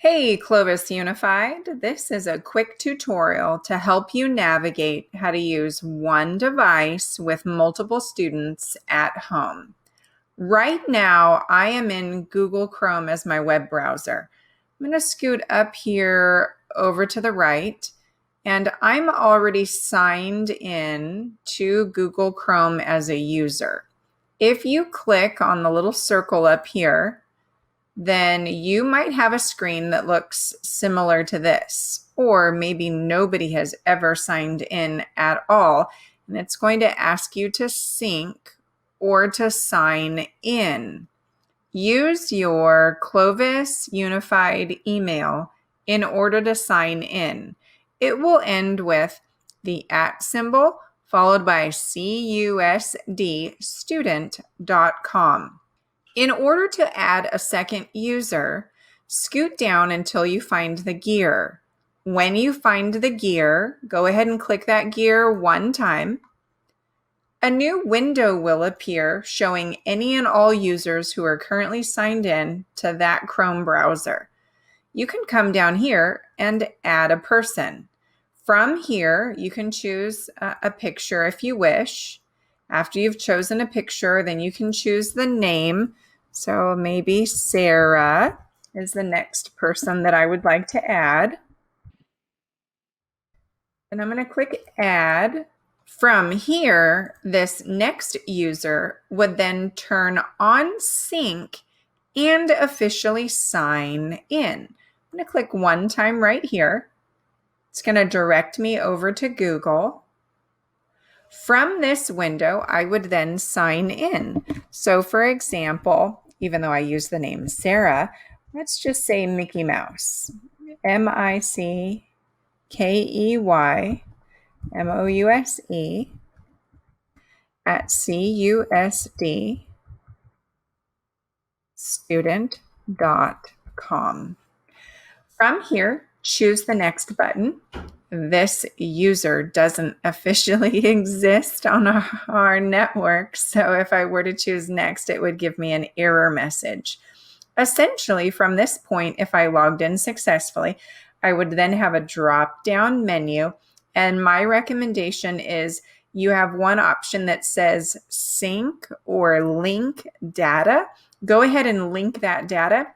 Hey Clovis Unified, this is a quick tutorial to help you navigate how to use one device with multiple students at home. Right now, I am in Google Chrome as my web browser. I'm going to scoot up here over to the right, and I'm already signed in to Google Chrome as a user. If you click on the little circle up here, then you might have a screen that looks similar to this, or maybe nobody has ever signed in at all, and it's going to ask you to sync or to sign in. Use your Clovis Unified email in order to sign in. It will end with the @ symbol followed by CUSD student.com. In order to add a second user, scoot down until you find the gear. When you find the gear, go ahead and click that gear one time. A new window will appear showing any and all users who are currently signed in to that Chrome browser. You can come down here and add a person. From here, you can choose a picture if you wish. After you've chosen a picture, then you can choose the name. So maybe Sarah is the next person that I would like to add. And I'm going to click add. From here, this next user would then turn on sync and officially sign in. I'm going to click one time right here. It's going to direct me over to Google. From this window, I would then sign in. So for example, even though I use the name Sarah, let's just say Mickey Mouse. MICKEYMOUSE at CUSD student.com. From here, choose the next button. This user doesn't officially exist on our network, so if I were to choose next, it would give me an error message. Essentially, from this point, if I logged in successfully, I would then have a drop-down menu, and my recommendation is you have one option that says sync or link data. Go ahead and link that data,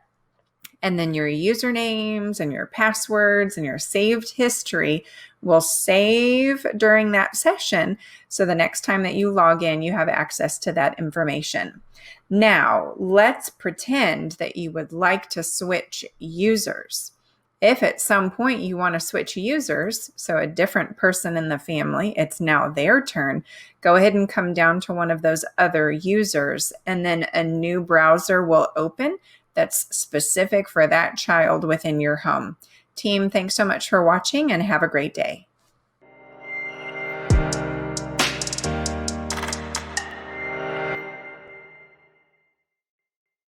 and then your usernames and your passwords and your saved history will save during that session. So the next time that you log in, you have access to that information. Now, let's pretend that you would like to switch users. If at some point you want to switch users, so a different person in the family, it's now their turn, go ahead and come down to one of those other users, and then a new browser will open that's specific for that child within your home. Team, thanks so much for watching and have a great day.